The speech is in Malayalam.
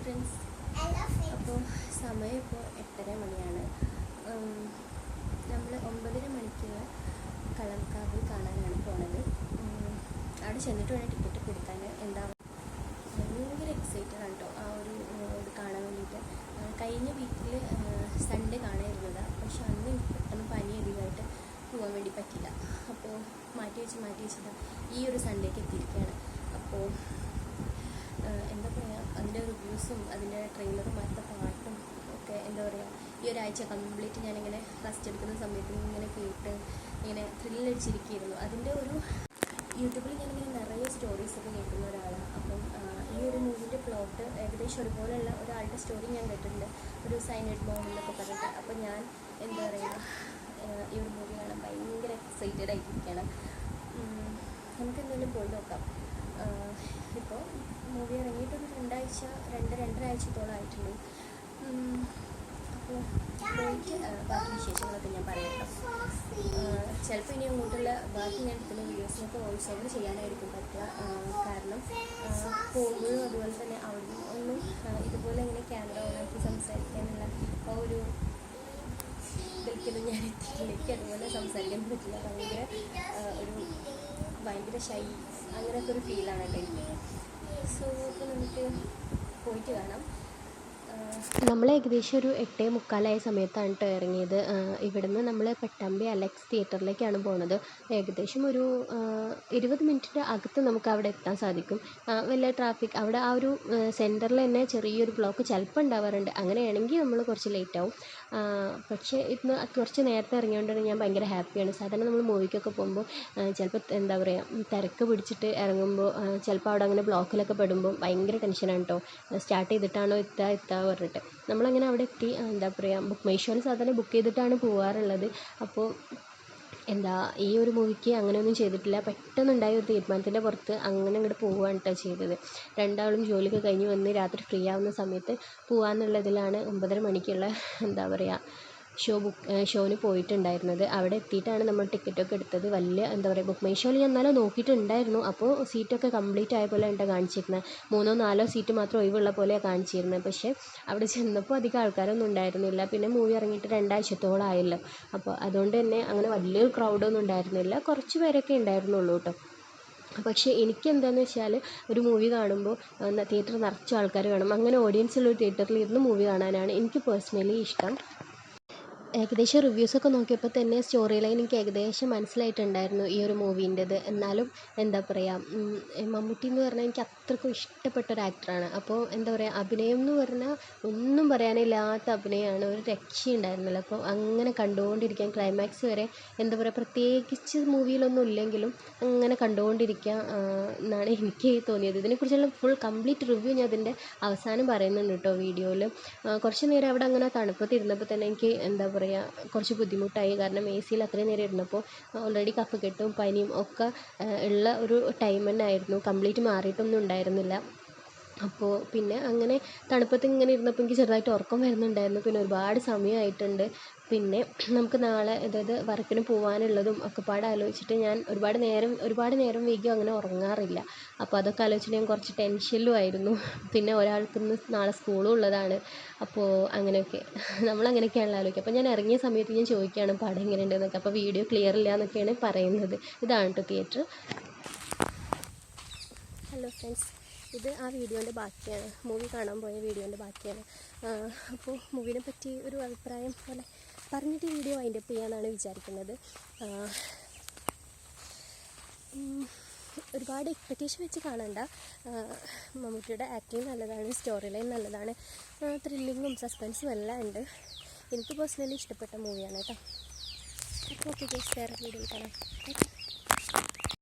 ഫ്രണ്ട്സ്, അപ്പോൾ സമയം ഇപ്പോൾ 8:30 മണിയാണ്. നമ്മൾ 9:30 മണിക്കുള്ള കളംകാവ് കാണാനാണ് പോണത്. അവിടെ ചെന്നിട്ട് വേണം ടിക്കറ്റ് കൊടുക്കാൻ. ഭയങ്കര എക്സൈറ്റഡ് ആണ് കേട്ടോ ആ ഒരു ഇത് കാണാൻ വേണ്ടിയിട്ട്. കഴിഞ്ഞ വീക്കിൽ സൺഡേ കാണാനിരുന്നതാണ്, പക്ഷെ അന്ന് എനിക്ക് പെട്ടെന്ന് പനി അധികമായിട്ട് പോകാൻ വേണ്ടി പറ്റില്ല. അപ്പോൾ മാറ്റി വെച്ചതാ ഈ ഒരു സൺഡേക്ക് എത്തിയിരിക്കുകയാണ്. അപ്പോൾ എന്താ പറയുക, അതിൻ്റെ റിവ്യൂസും അതിൻ്റെ ട്രെയിലറും അടുത്ത പാട്ടും ഒക്കെ എന്താ പറയുക, ഈ ഒരാഴ്ച കംപ്ലീറ്റ് ഞാനിങ്ങനെ റെസ്റ്റ് എടുക്കുന്ന സമയത്ത് ഇങ്ങനെ കേട്ട് ഇങ്ങനെ ത്രില്ലടിച്ചിരിക്കുകയായിരുന്നു. അതിൻ്റെ ഒരു യൂട്യൂബിൽ ഞാനിങ്ങനെ നിറയെ സ്റ്റോറീസൊക്കെ കേൾക്കുന്ന ഒരാളാണ്. അപ്പം ഈ ഒരു മൂവിൻ്റെ പ്ലോട്ട് ഏകദേശം ഒരുപോലെയുള്ള ഒരാളുടെ സ്റ്റോറി ഞാൻ കേട്ടിട്ടുണ്ട്, ഒരു സൈനൈഡ് ബോംബ് എന്നൊക്കെ പറഞ്ഞിട്ട്. അപ്പോൾ ഞാൻ എന്താ പറയുക, ഈ ഒരു മൂവി കാണാൻ ഭയങ്കര എക്സൈറ്റഡ് ആയിട്ടിരിക്കുകയാണ്. നമുക്ക് എന്തെങ്കിലും പോയി നോക്കാം. ഇപ്പോൾ മൂവി ഇറങ്ങിയിട്ടൊരു 2-2.5 ആഴ്ചത്തോളം ആയിട്ടുണ്ട്. അപ്പോൾ പോയിട്ട് ബാക്കി വിശേഷങ്ങളൊക്കെ ഞാൻ പറയാം. ചിലപ്പോൾ ഇനി അങ്ങോട്ടുള്ള ബാക്കി ഞാൻ എടുക്കുന്ന വീഡിയോസിനൊക്കെ വോയിസ് ഓവർ ചെയ്യാനായിരിക്കും പറ്റുക. കാരണം പോകുമ്പോഴും അതുപോലെ തന്നെ അവിടെ ഒന്നും ഇതുപോലെ ഇങ്ങനെ ക്യാമറ ഓണാക്കി സംസാരിക്കാനുള്ള ആ ഒരു ഇതിലേക്കൊന്നും ഞാൻ എത്തിയിട്ടില്ല. എനിക്ക് അതുപോലെ സംസാരിക്കാൻ പറ്റില്ല. ഭയങ്കര ഷൈ അങ്ങനത്തെ ഒരു ഫീലാണ് കേട്ടോ എനിക്ക്. സോ അപ്പോൾ നമുക്ക് പോയിട്ട് കാണാം. നമ്മൾ ഏകദേശം ഒരു 8:45 സമയത്താണ് കേട്ടോ ഇറങ്ങിയത്. ഇവിടുന്ന് നമ്മൾ പട്ടാമ്പി അലക്സ് തിയേറ്ററിലേക്കാണ് പോകുന്നത്. ഏകദേശം ഒരു 20 മിനിറ്റിൻ്റെ അകത്ത് നമുക്ക് അവിടെ എത്താൻ സാധിക്കും. വലിയ ട്രാഫിക് അവിടെ ആ ഒരു സെൻറ്ററിൽ തന്നെ ചെറിയൊരു ബ്ലോക്ക് ചിലപ്പോൾ ഉണ്ടാവാറുണ്ട്. അങ്ങനെയാണെങ്കിൽ നമ്മൾ കുറച്ച് ലേറ്റ് ആവും. പക്ഷേ ഇന്ന് കുറച്ച് നേരത്തെ ഇറങ്ങിയോണ്ടാണ് ഞാൻ ഭയങ്കര ഹാപ്പിയാണ്. സാധാരണ നമ്മൾ മൂവിക്കൊക്കെ പോകുമ്പോൾ ചിലപ്പോൾ എന്താ പറയുക, തിരക്ക് പിടിച്ചിട്ട് ഇറങ്ങുമ്പോൾ ചിലപ്പോൾ അവിടെ അങ്ങനെ ബ്ലോക്കിലൊക്കെ പെടുമ്പോൾ ഭയങ്കര ടെൻഷനാണ് കേട്ടോ. സ്റ്റാർട്ട് ചെയ്തിട്ടാണോ എത്തുക പറഞ്ഞിട്ട്. നമ്മളങ്ങനെ അവിടെ എത്തി. എന്താ പറയുക, ബുക്ക് മൈ ഷോയിൽ സാധാരണ ബുക്ക് ചെയ്തിട്ടാണ് പോകാറുള്ളത്. അപ്പോൾ ഈ ഒരു മൂവിക്ക് അങ്ങനെയൊന്നും ചെയ്തിട്ടില്ല. പെട്ടെന്നുണ്ടായ ഒരു തീരുമാനത്തിൻ്റെ പുറത്ത് അങ്ങനെ അങ്ങോട്ട് പോവുകയാണ് കേട്ടോ ചെയ്തത്. രണ്ടാളും ജോലിയൊക്കെ കഴിഞ്ഞ് വന്ന് രാത്രി ഫ്രീ ആവുന്ന സമയത്ത് പോകാമെന്നുള്ളതിലാണ് 9:30 മണിക്കുള്ള എന്താ പറയുക ഷോന് പോയിട്ടുണ്ടായിരുന്നത്. അവിടെ എത്തിയിട്ടാണ് നമ്മൾ ടിക്കറ്റൊക്കെ എടുത്തത്. വലിയ എന്താ പറയുക, ബുക്ക് മൈ ഷോയിൽ ഞാൻ എന്നാലും നോക്കിയിട്ടുണ്ടായിരുന്നു. അപ്പോൾ സീറ്റൊക്കെ കംപ്ലീറ്റ് ആയ പോലെ ഉണ്ട് കാണിച്ചിരുന്നത്. 3-4 സീറ്റ് മാത്രം ഒഴിവുള്ള പോലെയാണ് കാണിച്ചിരുന്നത്. പക്ഷേ അവിടെ ചെന്നപ്പോൾ അധികം ആൾക്കാരൊന്നും ഉണ്ടായിരുന്നില്ല. പിന്നെ മൂവി ഇറങ്ങിയിട്ട് 2 ആഴ്ചത്തോളം ആയല്ലോ. അപ്പോൾ അതുകൊണ്ട് തന്നെ അങ്ങനെ വലിയൊരു ക്രൗഡൊന്നും ഉണ്ടായിരുന്നില്ല. കുറച്ച് പേരൊക്കെ ഉണ്ടായിരുന്നുള്ളൂ കേട്ടോ. പക്ഷേ എനിക്ക് എന്താണെന്ന് വെച്ചാൽ ഒരു മൂവി കാണുമ്പോൾ തിയേറ്റർ നിറച്ച ആൾക്കാർ വേണം. അങ്ങനെ ഓഡിയൻസുള്ളൊരു തിയേറ്ററിൽ ഇരുന്ന് മൂവി കാണാനാണ് എനിക്ക് പേഴ്സണലി ഇഷ്ടം. ഏകദേശം റിവ്യൂസൊക്കെ നോക്കിയപ്പോൾ തന്നെ സ്റ്റോറി ലൈൻ എനിക്ക് ഏകദേശം മനസ്സിലായിട്ടുണ്ടായിരുന്നു ഈ ഒരു മൂവീൻ്റെത്. എന്നാലും എന്താ പറയുക, മമ്മൂട്ടി എന്ന് പറഞ്ഞാൽ എനിക്ക് അത്രയ്ക്കും ഇഷ്ടപ്പെട്ട ഒരു ആക്ടറാണ്. അപ്പോൾ എന്താ പറയുക, അഭിനയം എന്ന് പറഞ്ഞാൽ ഒന്നും പറയാനില്ലാത്ത അഭിനയമാണ്, ഒരു രക്ഷയുണ്ടായിരുന്നില്ല. അപ്പോൾ അങ്ങനെ കണ്ടുകൊണ്ടിരിക്കാൻ ക്ലൈമാക്സ് വരെ എന്താ പറയുക, പ്രത്യേകിച്ച് മൂവിയിലൊന്നും ഇല്ലെങ്കിലും അങ്ങനെ കണ്ടുകൊണ്ടിരിക്കുക എന്നാണ് എനിക്ക് തോന്നിയത്. ഇതിനെക്കുറിച്ചുള്ള ഫുൾ കംപ്ലീറ്റ് റിവ്യൂ ഞാൻ അതിൻ്റെ അവസാനം പറയുന്നുണ്ട് കേട്ടോ വീഡിയോയിൽ. കുറച്ച് നേരം അവിടെ അങ്ങനെ തണുപ്പത്തിരുന്നപ്പോൾ തന്നെ എനിക്ക് എന്താ പറയുക, കുറച്ച് ബുദ്ധിമുട്ടായി. കാരണം എ സിയിൽ അത്രയും നേരം ഇരുന്നപ്പോൾ ഓൾറെഡി കഫക്കെട്ടും പനിയും ഒക്കെ ഉള്ള ഒരു ടൈം തന്നെ ആയിരുന്നു. കംപ്ലീറ്റ് മാറിയിട്ടൊന്നും ഉണ്ടായിരുന്നില്ല. അപ്പോൾ പിന്നെ അങ്ങനെ തണുപ്പത്ത് ഇങ്ങനെ ഇരുന്നപ്പോൾ എനിക്ക് ചെറുതായിട്ട് ഉറക്കം വരുന്നുണ്ടായിരുന്നു. പിന്നെ ഒരുപാട് സമയമായിട്ടുണ്ട്. പിന്നെ നമുക്ക് നാളെ അതായത് വർക്കിന് പോകാനുള്ളതും ഒക്കെ പാടെ ആലോചിച്ചിട്ട് ഞാൻ ഒരുപാട് നേരം വൈകി അങ്ങനെ ഉറങ്ങാറില്ല. അപ്പോൾ അതൊക്കെ ആലോചിച്ചിട്ട് ഞാൻ കുറച്ച് ടെൻഷനിലും ആയിരുന്നു. പിന്നെ ഒരാൾക്കിന്ന് നാളെ സ്കൂളും ഉള്ളതാണ്. അപ്പോൾ അങ്ങനെയൊക്കെ നമ്മളങ്ങനെയൊക്കെയാണല്ലോ ആലോചിക്കുക. അപ്പോൾ ഞാൻ ഇറങ്ങിയ സമയത്ത് ഞാൻ ചോദിക്കുകയാണ് പടം എങ്ങനെയുണ്ടെന്നൊക്കെ. അപ്പോൾ വീഡിയോ ക്ലിയർ ഇല്ല എന്നൊക്കെയാണ് പറയുന്നത്. ഇതാണ് കേട്ടോ തിയേറ്റർ. ഹലോ ഫ്രണ്ട്സ്, ഇത് ആ വീഡിയോൻ്റെ ബാക്കിയാണ്, മൂവി കാണാൻ പോയ വീഡിയോൻ്റെ ബാക്കിയാണ്. അപ്പോൾ മൂവിനെ പറ്റി ഒരു അഭിപ്രായം പോലെ പറഞ്ഞിട്ട് വീഡിയോ വൈൻഡപ്പ് ചെയ്യാമെന്നാണ് വിചാരിക്കുന്നത്. ഒരുപാട് എക്സ്പെക്റ്റേഷൻ വെച്ച് കാണണ്ട. മമ്മൂട്ടിയുടെ ആക്ടിങ് നല്ലതാണ്, സ്റ്റോറി ലൈൻ നല്ലതാണ്, ത്രില്ലിങ്ങും സസ്പെൻസും എല്ലാം ഉണ്ട്. എനിക്ക് പേഴ്സണലി ഇഷ്ടപ്പെട്ട മൂവിയാണ് കേട്ടോ. അപ്പോൾ ഓക്കെ ഗൈസ്, വേറെ വീഡിയോയിൽ കാണാം.